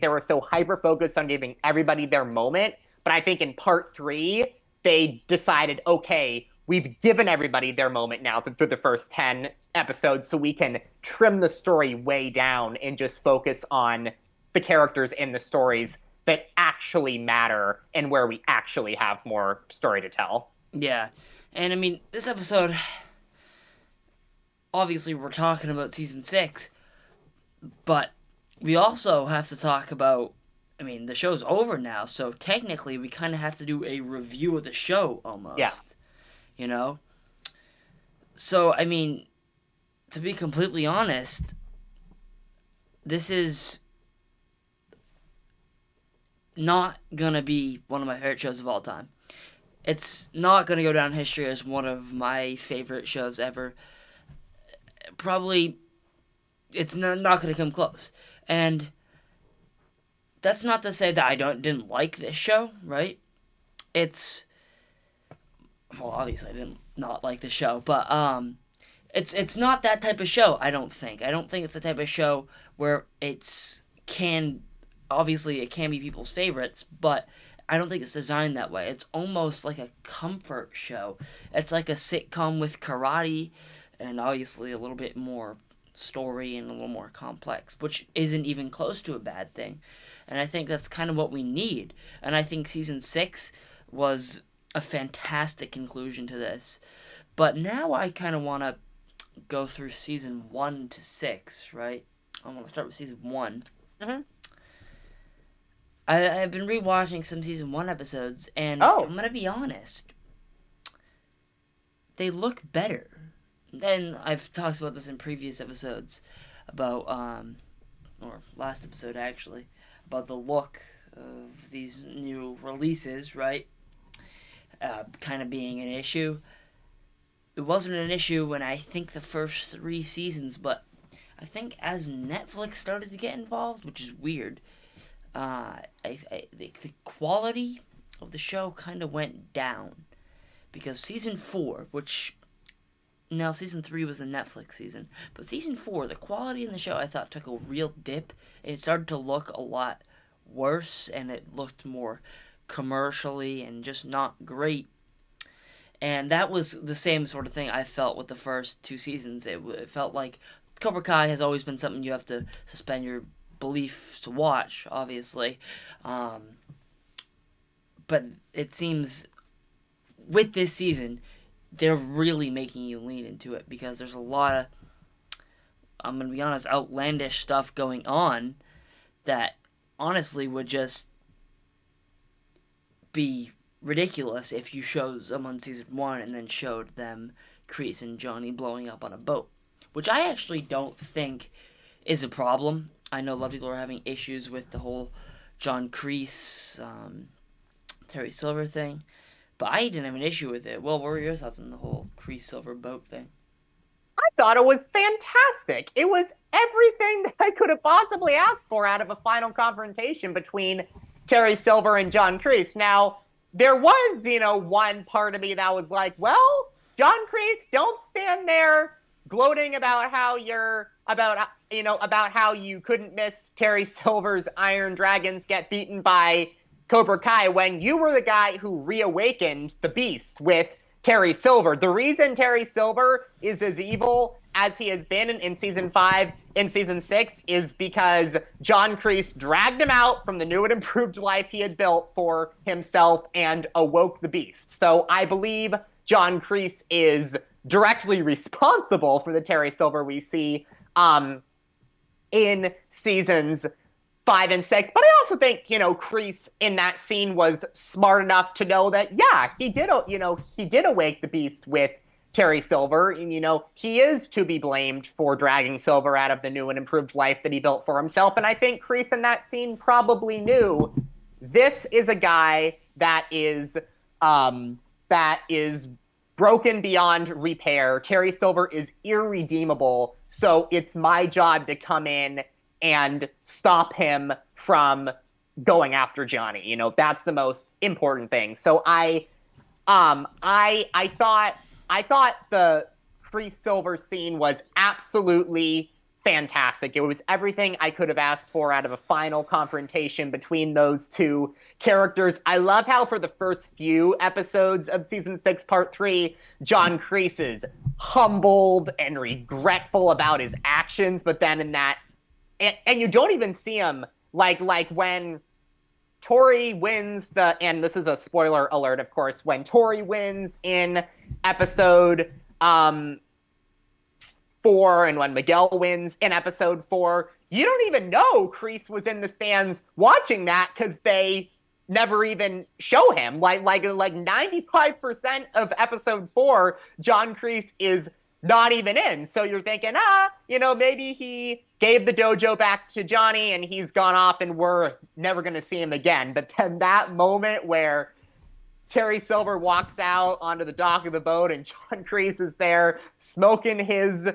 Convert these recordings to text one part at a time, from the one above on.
they were so hyper-focused on giving everybody their moment. But I think in part three, they decided, okay, we've given everybody their moment now through the first 10 episodes, so we can trim the story way down and just focus on the characters in the stories that actually matter and where we actually have more story to tell. Yeah. And I mean, this episode, obviously, we're talking about season 6, but we also have to talk about. I mean, the show's over now, so technically, we kind of have to do a review of the show Yeah. almost. You know? So, I mean, to be completely honest, this is not gonna be one of my favorite shows of all time. It's not gonna go down in history as one of my favorite shows ever. Probably, it's not gonna come close. And that's not to say that I didn't like this show, right? It's well, obviously I didn't not like the show, but it's not that type of show. I don't think. I don't think it's the type of show where it's can obviously it can be people's favorites, but I don't think it's designed that way. It's almost like a comfort show. It's like a sitcom with karate and obviously a little bit more story and a little more complex, which isn't even close to a bad thing. And I think that's kind of what we need. And I think season 6 was a fantastic conclusion to this. But now I kind of want to go through season 1 to 6, right? I want to start with season 1. Mm-hmm. I've been rewatching some season 1 episodes, and Oh, I'm going to be honest, they look better. And I've talked about this in previous episodes about, or last episode actually, about the look of these new releases, right? Kind of being an issue. It wasn't an issue when I think the first 3 seasons, but I think as Netflix started to get involved, which is weird, the quality of the show kind of went down because season 4, which now season 3 was the Netflix season, but season 4, the quality in the show I thought took a real dip, and it started to look a lot worse, and it looked more commercially and just not great. And that was the same sort of thing I felt with the first 2 seasons. It felt like Cobra Kai has always been something you have to suspend your belief to watch, obviously. Um, but it seems with this season, they're really making you lean into it because there's a lot of, I'm going to be honest, outlandish stuff going on that honestly would just be ridiculous if you showed someone season 1 and then showed them Kreese and Johnny blowing up on a boat, which I actually don't think is a problem. I know a lot of people are having issues with the whole John Kreese, Terry Silver thing, but I didn't have an issue with it. Well, what were your thoughts on the whole Kreese Silver boat thing? I thought it was fantastic. It was everything that I could have possibly asked for out of a final confrontation between Terry Silver and John Kreese. Now, there was, one part of me that was like, well, John Kreese, don't stand there gloating about how about how you couldn't miss Terry Silver's Iron Dragons get beaten by Cobra Kai when you were the guy who reawakened the beast with Terry Silver. The reason Terry Silver is as evil as he has been in season 5, in season 6, is because John Kreese dragged him out from the new and improved life he had built for himself and awoke the beast. So I believe John Kreese is directly responsible for the Terry Silver we see in seasons 5 and 6. But I also think, Kreese in that scene was smart enough to know that, yeah, he did awake the beast with Terry Silver. And, he is to be blamed for dragging Silver out of the new and improved life that he built for himself. And I think Kreese in that scene probably knew this is a guy that is broken beyond repair. Terry Silver is irredeemable. So it's my job to come in and stop him from going after Johnny. That's the most important thing. So I thought the Kreese Silver scene was absolutely fantastic. It was everything I could have asked for out of a final confrontation between those two characters. I love how for the first few episodes of season 6, part 3, John Kreese is humbled and regretful about his actions, but then in that and you don't even see him like when Tori wins and this is a spoiler alert, of course, when Tori wins in episode 4 and when Miguel wins in episode 4, you don't even know Kreese was in the stands watching that because they never even show him. Like 95% of episode 4, John Kreese is not even in. So you're thinking, maybe he gave the dojo back to Johnny and he's gone off and we're never going to see him again. But then that moment where Terry Silver walks out onto the dock of the boat and John Kreese is there smoking his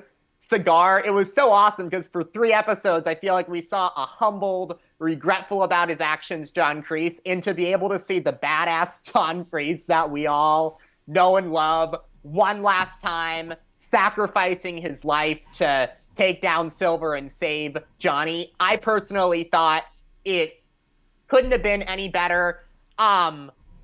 cigar. It was so awesome because for 3 episodes, I feel like we saw a humbled, regretful about his actions John Kreese, and to be able to see the badass John Kreese that we all know and love one last time, sacrificing his life to take down Silver and save Johnny. I personally thought it couldn't have been any better.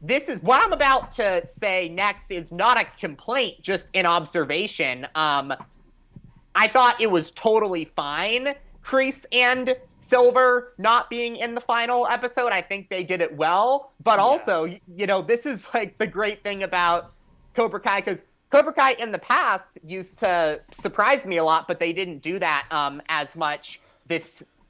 This is what I'm about to say next is not a complaint, just an observation. I thought it was totally fine, Kreese and Silver not being in the final episode. I think they did it well. But Yeah. also, this is like the great thing about Cobra Kai, because Cobra Kai in the past used to surprise me a lot, but they didn't do that as much through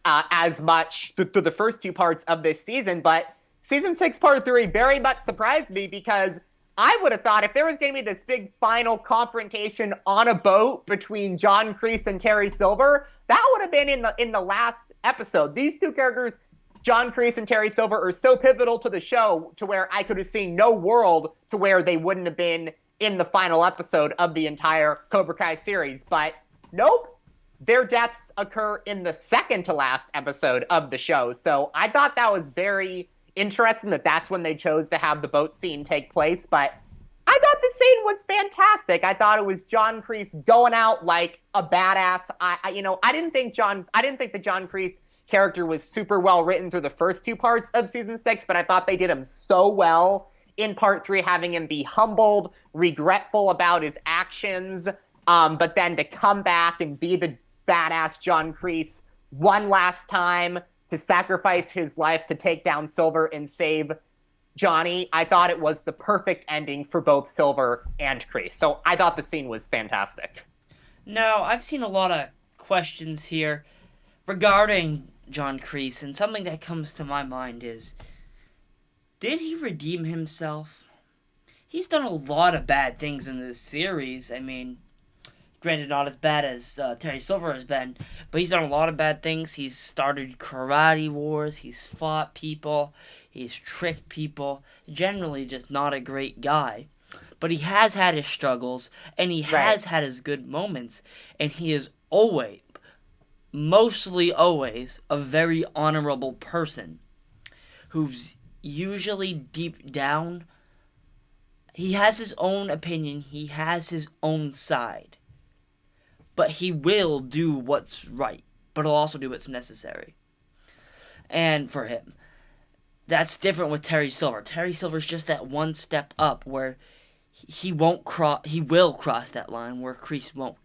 the first 2 parts of this season. But season 6, part 3 very much surprised me because I would have thought if there was going to be this big final confrontation on a boat between John Kreese and Terry Silver, that would have been in the last episode. These two characters, John Kreese and Terry Silver, are so pivotal to the show to where I could have seen no world to where they wouldn't have been in the final episode of the entire Cobra Kai series. But nope, their deaths occur in the second to last episode of the show. So I thought that was very interesting that that's when they chose to have the boat scene take place. But I thought the scene was fantastic. I thought it was John Kreese going out like a badass. I didn't think the John Kreese character was super well written through the first 2 parts of season 6, but I thought they did him so well in part 3, having him be humbled, regretful about his actions, but then to come back and be the badass John Kreese one last time to sacrifice his life to take down Silver and save Johnny. I thought it was the perfect ending for both Silver and Kreese. So I thought the scene was fantastic. Now, I've seen a lot of questions here regarding John Kreese, and something that comes to my mind is, did he redeem himself? He's done a lot of bad things in this series. I mean, granted, not as bad as Terry Silver has been, but he's done a lot of bad things. He's started karate wars. He's fought people. He's tricked people. Generally, just not a great guy. But he has had his struggles, and he has had his good moments, and he is always, mostly always, a very honorable person who's usually deep down, he has his own opinion, he has his own side. But he will do what's right, but he'll also do what's necessary. And for him, that's different with Terry Silver. Terry Silver's just that one step up where he will cross that line where Kreese won't.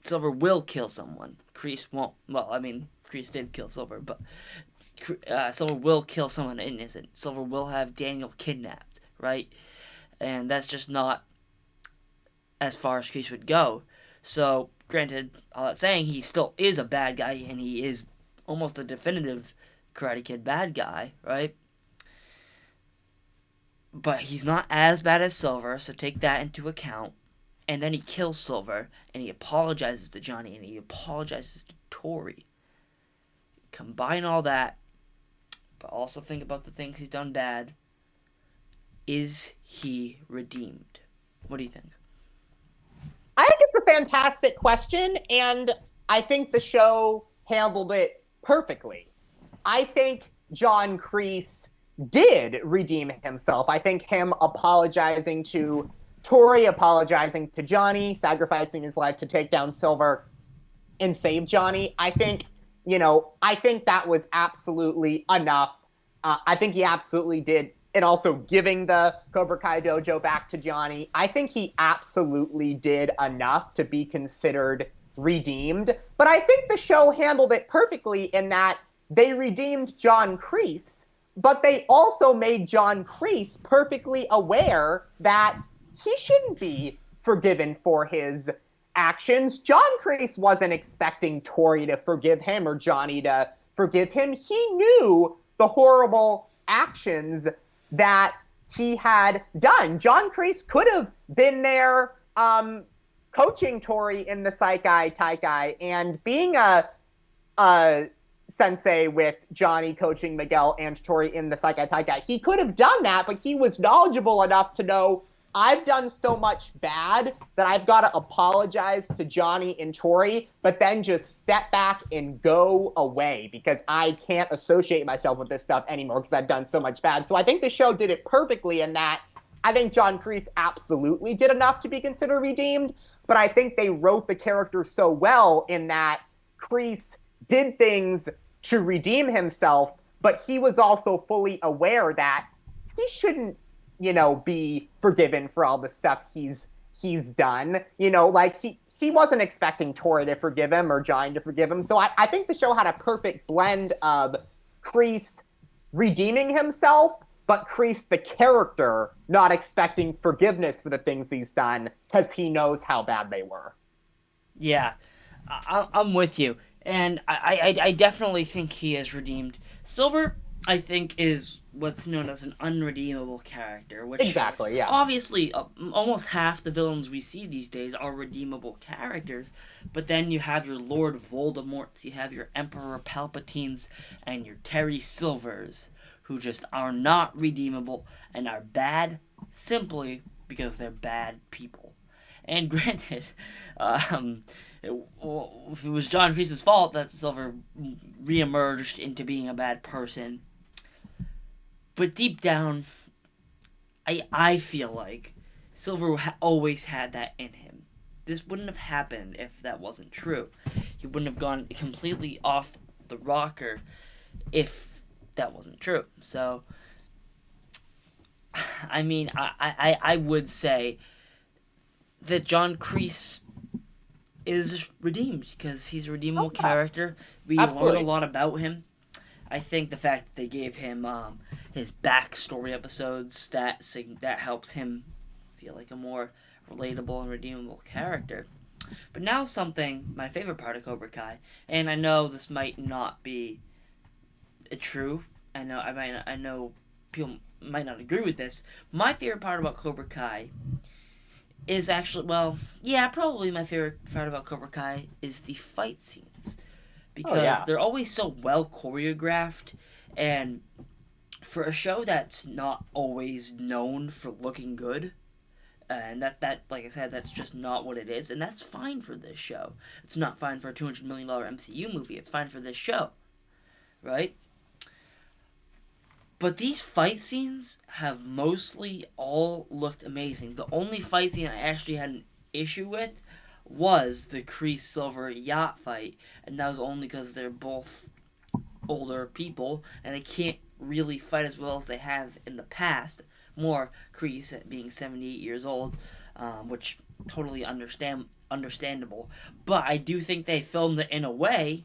Silver will kill someone. Kreese won't. Well, I mean, Kreese did kill Silver, but Silver will kill someone innocent. Silver will have Daniel kidnapped, right? And that's just not as far as Kreese would go. So, granted, all that saying, he still is a bad guy, and he is almost a definitive Karate Kid bad guy, right? But he's not as bad as Silver, so take that into account. And then he kills Silver, and he apologizes to Johnny, and he apologizes to Tori. Combine all that, but also think about the things he's done bad. Is he redeemed? What do you think? I think it's a fantastic question, and I think the show handled it perfectly. I think John Kreese did redeem himself. I think him apologizing to Tori, apologizing to Johnny, sacrificing his life to take down Silver, and save Johnny. I think that was absolutely enough. I think he absolutely did. And also giving the Cobra Kai dojo back to Johnny, I think he absolutely did enough to be considered redeemed. But I think the show handled it perfectly in that they redeemed John Kreese, but they also made John Kreese perfectly aware that he shouldn't be forgiven for his actions. John Kreese wasn't expecting Tori to forgive him or Johnny to forgive him. He knew the horrible actions that he had done. John Kreese could have been there coaching Tori in the Saikai Taikai and being a sensei with Johnny coaching Miguel and Tori in the Saikai Taikai. He could have done that, but he was knowledgeable enough to know I've done so much bad that I've got to apologize to Johnny and Tori, but then just step back and go away because I can't associate myself with this stuff anymore because I've done so much bad. So I think the show did it perfectly in that I think John Kreese absolutely did enough to be considered redeemed, but I think they wrote the character so well in that Kreese did things to redeem himself, but he was also fully aware that he shouldn't, be forgiven for all the stuff he's done. Like he wasn't expecting Tori to forgive him or Johnny to forgive him. So I think the show had a perfect blend of Kreese redeeming himself, but Kreese the character not expecting forgiveness for the things he's done because he knows how bad they were. Yeah, I'm with you, and I definitely think he is redeemed. Silver, I think, is what's known as an unredeemable character, which Exactly, yeah. obviously almost half the villains we see these days are redeemable characters. But then you have your Lord Voldemorts, you have your Emperor Palpatines, and your Terry Silvers, who just are not redeemable and are bad simply because they're bad people. And granted, it, it was John Kreese's fault that Silver reemerged into being a bad person. But deep down, I feel like Silver always had that in him. This wouldn't have happened if that wasn't true. He wouldn't have gone completely off the rocker if that wasn't true. So, I mean, I would say that John Kreese is redeemed because he's a redeemable character. We learn a Absolutely. lot about him. I think the fact that they gave him his backstory episodes that helped him feel like a more relatable and redeemable character. But now something my favorite part of Cobra Kai, and I know this might not be true. I know people might not agree with this. My favorite part about Cobra Kai is actually, well, yeah, probably my favorite part about Cobra Kai is the fight scenes Oh because yeah. they're always so well choreographed, and for a show that's not always known for looking good, and that like I said, that's just not what it is, and that's fine for this show. It's not fine for a $200 million MCU movie. It's fine for this show, right? But these fight scenes have mostly all looked amazing. The only fight scene I actually had an issue with was the Kreese Silver yacht fight, and that was only because they're both older people and they can't really fight as well as they have in the past. More Kreese at being 78 years old, which totally understandable. But I do think they filmed it in a way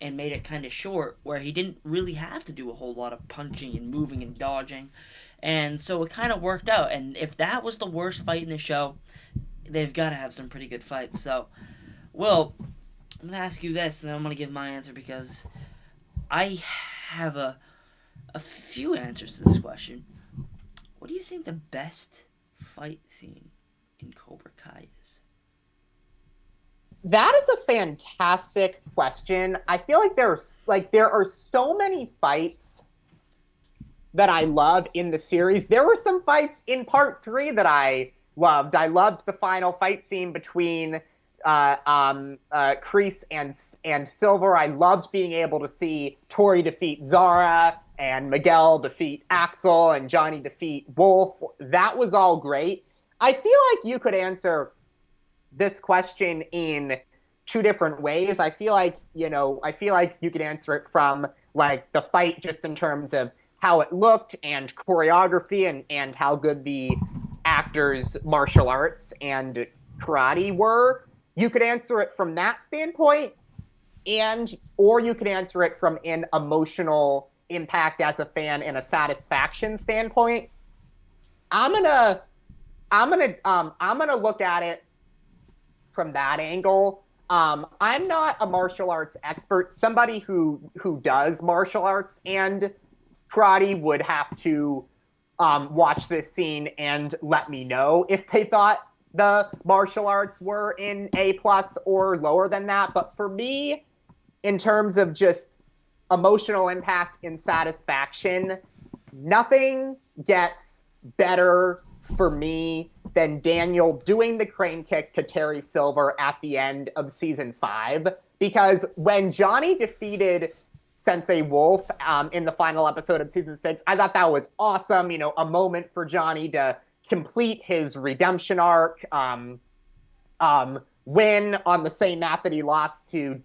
and made it kind of short where he didn't really have to do a whole lot of punching and moving and dodging. And so it kind of worked out. And if that was the worst fight in the show, they've got to have some pretty good fights. So, Will, I'm going to ask you this, and then I'm going to give my answer because I have a few answers to this question. What do you think the best fight scene in Cobra Kai is? That is a fantastic question. I feel like there are so many fights that I love in the series. There were some fights in part three that I loved. I loved the final fight scene between Kreese and Silver. I loved being able to see Tori defeat Zara and Miguel defeat Axel and Johnny defeat Wolf. That was all great. I feel like you could answer this question in two different ways. I feel like you could answer it from like the fight just in terms of how it looked and choreography and how good the actors' martial arts and karate were. You could answer it from that standpoint, and or you could answer it from an emotional impact as a fan and a satisfaction standpoint. I'm gonna I'm gonna look at it from that angle. I'm not a martial arts expert. Somebody who does martial arts and karate would have to watch this scene and let me know if they thought the martial arts were in A plus or lower than that. But for me, in terms of just emotional impact and satisfaction, nothing gets better for me than Daniel doing the crane kick to Terry Silver at the end of season 5. Because when Johnny defeated Sensei Wolf in the final episode of season 6, I thought that was awesome. You know, a moment for Johnny to complete his redemption arc, win on the same map that he lost to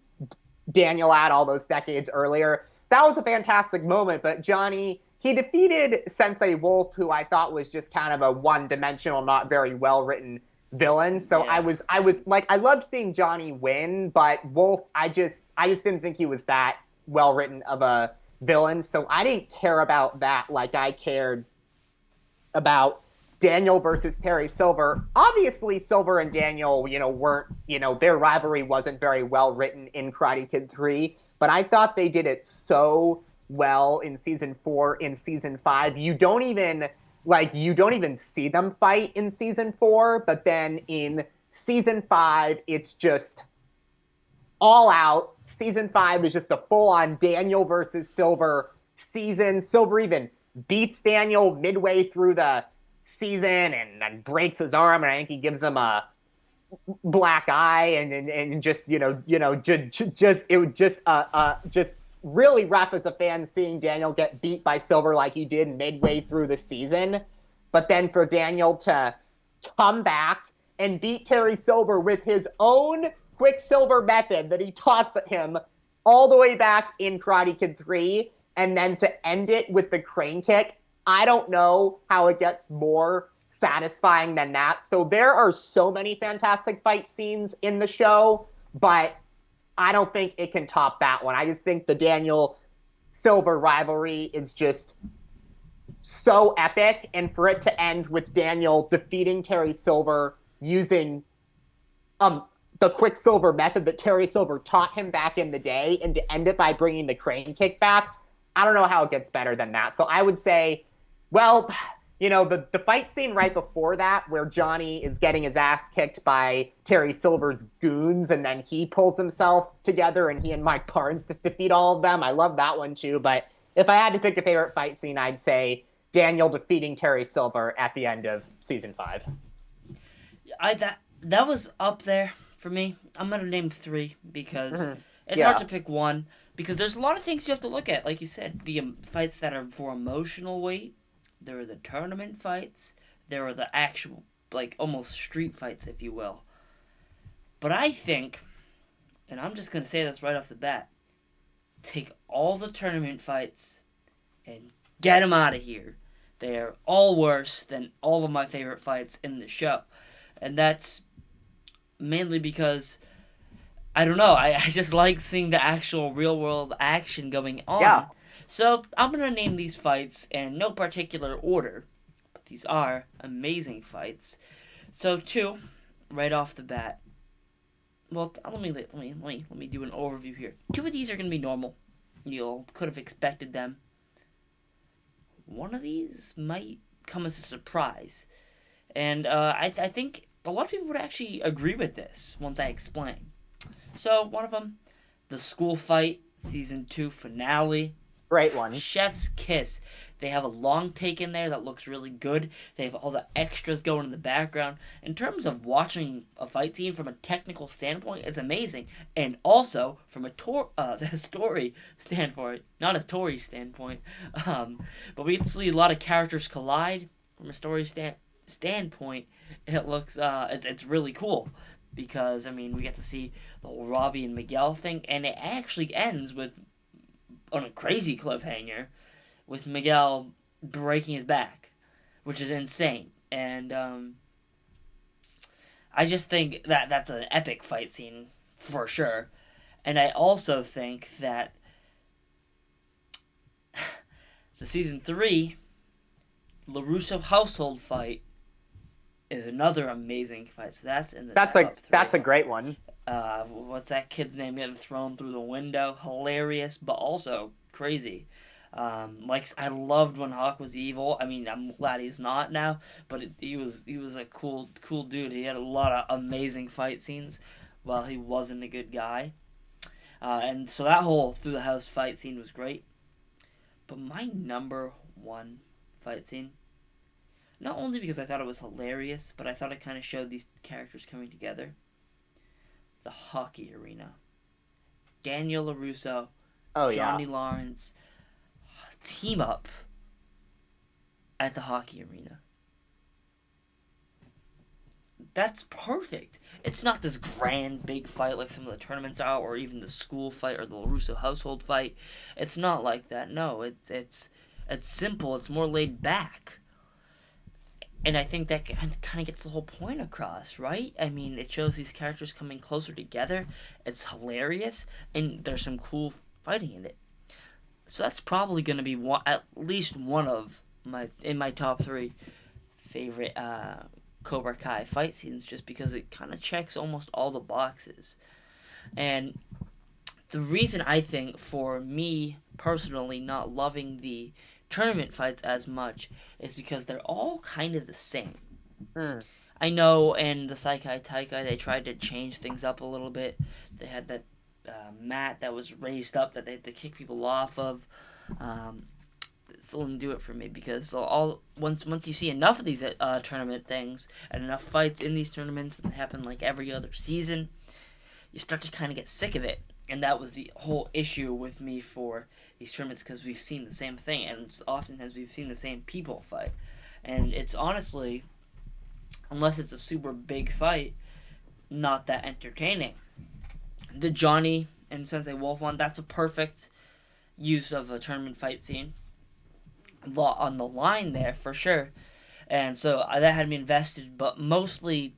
Daniel at all those decades earlier. That was a fantastic moment, but Johnny, he defeated Sensei Wolf, who I thought was just kind of a one-dimensional, not very well-written villain. So Yeah. I was like, I loved seeing Johnny win, but Wolf, I just didn't think he was that well-written of a villain. So I didn't care about that like I cared about Daniel versus Terry Silver. Obviously, Silver and Daniel, weren't, their rivalry wasn't very well written in Karate Kid 3, but I thought they did it so well in season 4, in season 5. You don't even see them fight in season 4, but then in season 5, it's just all out. Season 5 is just a full on Daniel versus Silver season. Silver even beats Daniel midway through the season and breaks his arm, and I think he gives him a black eye, and just just it was just really rough as a fan seeing Daniel get beat by Silver like he did midway through the season. But then for Daniel to come back and beat Terry Silver with his own Quicksilver method that he taught him all the way back in Karate Kid 3, and then to end it with the crane kick, I don't know how it gets more satisfying than that. So there are so many fantastic fight scenes in the show, but I don't think it can top that one. I just think the Daniel Silver rivalry is just so epic, and for it to end with Daniel defeating Terry Silver using um the Quicksilver method that Terry Silver taught him back in the day, and to end it by bringing the crane kick back, I don't know how it gets better than that. So I would say, well, the fight scene right before that, where Johnny is getting his ass kicked by Terry Silver's goons, and then he pulls himself together and he and Mike Barnes defeat all of them. I love that one too. But if I had to pick a favorite fight scene, I'd say Daniel defeating Terry Silver at the end of season 5. That was up there for me. I'm gonna name 3 because Mm-hmm. it's Yeah. hard to pick one because there's a lot of things you have to look at. Like you said, the fights that are for emotional weight. There are the tournament fights. There are the actual, like, almost street fights, if you will. But I think, and I'm just gonna say this right off the bat, take all the tournament fights and get them out of here. They are all worse than all of my favorite fights in the show. And that's mainly because I don't know. I just like seeing the actual real world action going Yeah. on. So I'm gonna name these fights in no particular order, but these are amazing fights. So 2, right off the bat. Well, let me do an overview here. 2 of these are gonna be normal. You could have expected them. One of these might come as a surprise, and I think a lot of people would actually agree with this once I explain. So one of them, the school fight, season 2 finale, Great one. Chef's Kiss. They have a long take in there that looks really good. They have all the extras going in the background. In terms of watching a fight scene from a technical standpoint, it's amazing. And also from a story standpoint, not a Tory standpoint, but we get to see a lot of characters collide from a story standpoint. It looks it's really cool. because I mean we get to see the whole Robbie and Miguel thing, and it actually ends with on a crazy cliffhanger with Miguel breaking his back, which is insane. And I just think that that's an epic fight scene for sure. And I also think that the season 3 LaRusso household fight is another amazing fight. So that's in the top That's three. a great one. What's that kid's name getting thrown through the window? Hilarious, but also crazy. Like I loved when Hawk was evil. I mean, I'm glad he's not now, but he was a cool dude. He had a lot of amazing fight scenes, while he wasn't a good guy. And so that whole through the house fight scene was great. But my number one fight scene, not only because I thought it was hilarious, but I thought it kind of showed these characters coming together. The hockey arena. Daniel LaRusso, Oh yeah. Johnny Lawrence, team up at the hockey arena. That's perfect. It's not this grand big fight like some of the tournaments are, or even the school fight or the LaRusso household fight. It's not like that. No, it's simple. It's more laid back. And I think that kind of gets the whole point across, right? I mean, it shows these characters coming closer together. It's hilarious, and there's some cool fighting in it. So that's probably going to be at least one of my top 3 favorite Cobra Kai fight scenes, just because it kind of checks almost all the boxes. And the reason I think for me personally not loving the tournament fights as much is because they're all kind of the same. Mm. I know in the Saikai Taikai they tried to change things up a little bit. They had that mat that was raised up that they had to kick people off of. It still didn't do it for me because all once you see enough of these tournament things and enough fights in these tournaments and they happen like every other season, you start to kind of get sick of it. And that was the whole issue with me for these tournaments because we've seen the same thing and oftentimes we've seen the same people fight. And it's honestly, unless it's a super big fight, not that entertaining. The Johnny and Sensei Wolf one, that's a perfect use of a tournament fight scene. A lot on the line there for sure. And so that had me invested, but mostly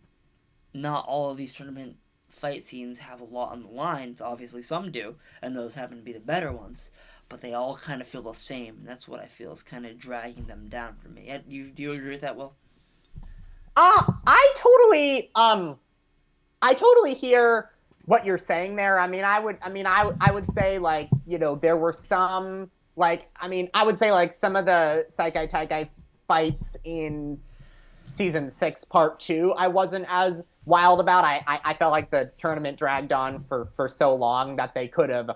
not all of these tournament fight scenes have a lot on the lines. Obviously, some do, and those happen to be the better ones. But they all kind of feel the same, and that's what I feel is kind of dragging them down for me. Do you agree with that, Will? I totally I totally hear what you're saying there. I would say like, there were some like I would say like some of the Saikai Taikai fights in season 6 part 2 I wasn't as wild about. I felt like the tournament dragged on for so long that they could have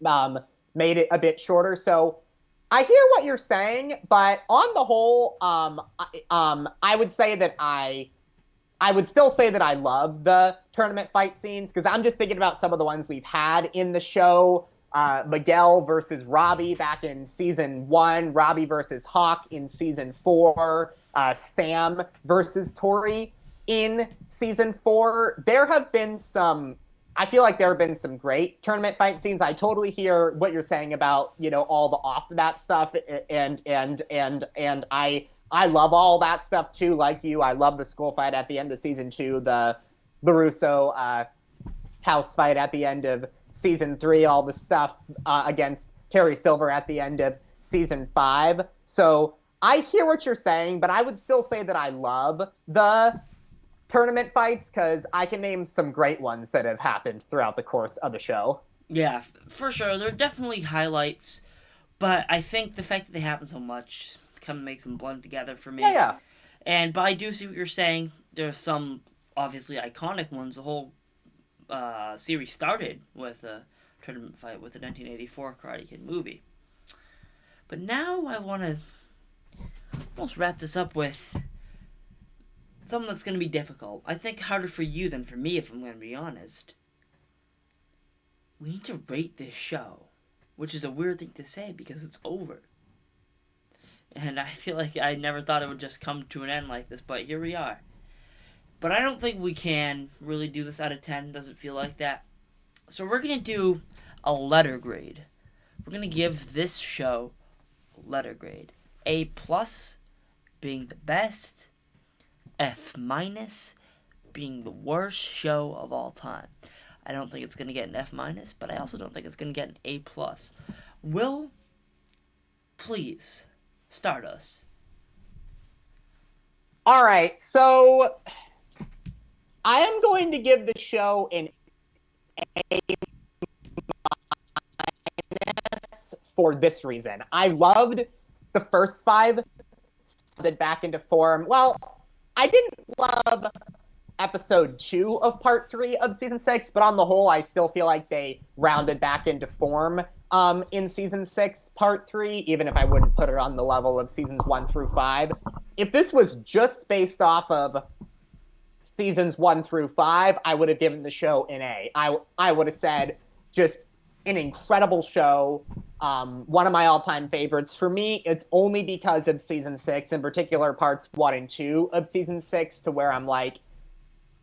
um made it a bit shorter. So I hear what you're saying, but on the whole, I would say that I would still say that I love the tournament fight scenes because I'm just thinking about some of the ones we've had in the show. Miguel versus Robbie back in season 1, Robbie versus Hawk in season 4, Sam versus Tori in season 4. I feel like there have been some great tournament fight scenes. I totally hear what you're saying about, all the off of that stuff, and I love all that stuff too, like you. I love the school fight at the end of season 2, the LaRusso house fight at the end of season 3, all the stuff against Terry Silver at the end of season 5. So I hear what you're saying, but I would still say that I love the tournament fights because I can name some great ones that have happened throughout the course of the show. Yeah, for sure. There are definitely highlights, but I think the fact that they happen so much kind of makes them blend together for Yeah, me. yeah. But I do see what you're saying. There's some obviously iconic ones. The whole series started with a tournament fight with the 1984 Karate Kid movie. But now I want to almost wrap this up with something that's going to be difficult. I think harder for you than for me, if I'm going to be honest. We need to rate this show, which is a weird thing to say because it's over. And I feel like I never thought it would just come to an end like this, but here we are. But I don't think we can really do this out of 10. Doesn't feel like that. So we're going to do a letter grade. We're going to give this show a letter grade. A plus being the best. F minus being the worst show of all time. I don't think it's going to get an F minus, but I also don't think it's going to get an A plus. Will, please start us. All right, so I am going to give the show an A for this reason. I loved the first five that back into form. Well, I didn't love episode 2 of part 3 of season 6, but on the whole, I still feel like they rounded back into form in season 6, part 3, even if I wouldn't put it on the level of seasons 1 through 5. If this was just based off of seasons 1 through 5, I would have given the show an A. I would have said just an incredible show. One of my all-time favorites. For me, it's only because of season 6, in particular parts 1 and 2 of season 6, to where I'm like,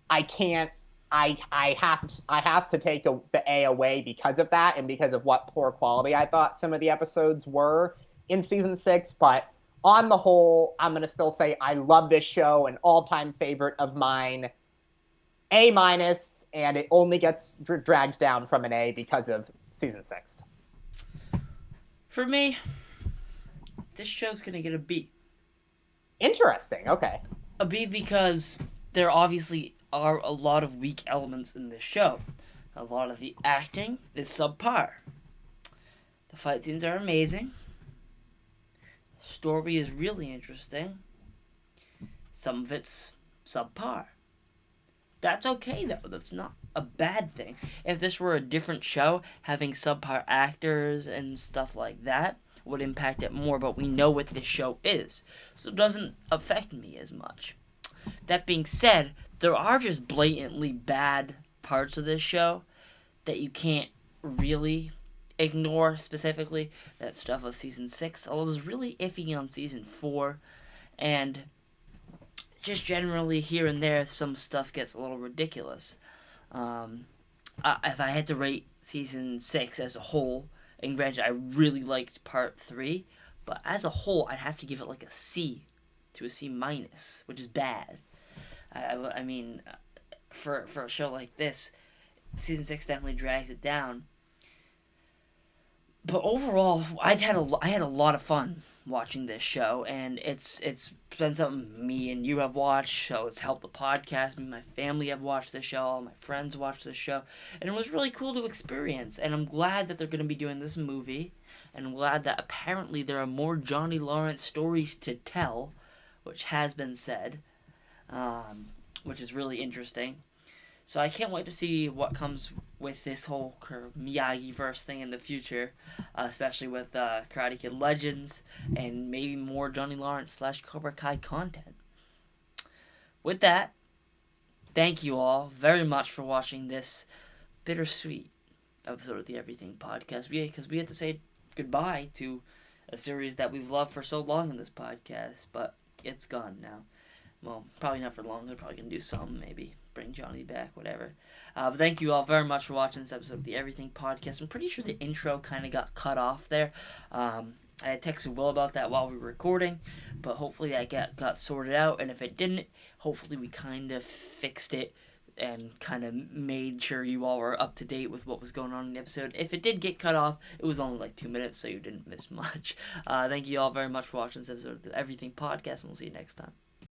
I can't. I have to take the A away because of that, and because of what poor quality I thought some of the episodes were in season 6. But on the whole, I'm gonna still say I love this show, an all-time favorite of mine. A minus, and it only gets dragged down from an A because of season 6. For me, this show's going to get a B. Interesting. Okay. A B because there obviously are a lot of weak elements in this show. A lot of the acting is subpar. The fight scenes are amazing. The story is really interesting. Some of it's subpar. That's okay though. That's not a bad thing. If this were a different show, having subpar actors and stuff like that would impact it more, but we know what this show is, so it doesn't affect me as much. That being said, there are just blatantly bad parts of this show that you can't really ignore, specifically that stuff of season 6. I was really iffy on season 4, and just generally here and there some stuff gets a little ridiculous. If I had to rate season 6 as a whole, and granted I really liked part 3, but as a whole I'd have to give it like a C to a C minus, which is bad. I mean, for a show like this, season 6 definitely drags it down. But overall, I had a lot of fun watching this show, and it's been something me and you have watched, so it's helped the podcast. Me and my family have watched the show, all my friends watched the show, and it was really cool to experience. And I'm glad that they're going to be doing this movie, and I'm glad that apparently there are more Johnny Lawrence stories to tell, which has been said, which is really interesting. So I can't wait to see what comes with this whole Miyagi-verse thing in the future, especially with Karate Kid Legends and maybe more Johnny Lawrence / Cobra Kai content. With that, thank you all very much for watching this bittersweet episode of the Everything Podcast. Because we had to say goodbye to a series that we've loved for so long in this podcast, but it's gone now. Well, probably not for long. They're probably going to do something, maybe bring Johnny back, whatever. But thank you all very much for watching this episode of the Everything Podcast. I'm pretty sure the intro kind of got cut off there. I had texted Will about that while we were recording, but hopefully that got sorted out. And if it didn't, hopefully we kind of fixed it and kind of made sure you all were up to date with what was going on in the episode. If it did get cut off, it was only like 2 minutes, so you didn't miss much. Thank you all very much for watching this episode of the Everything Podcast, and we'll see you next time.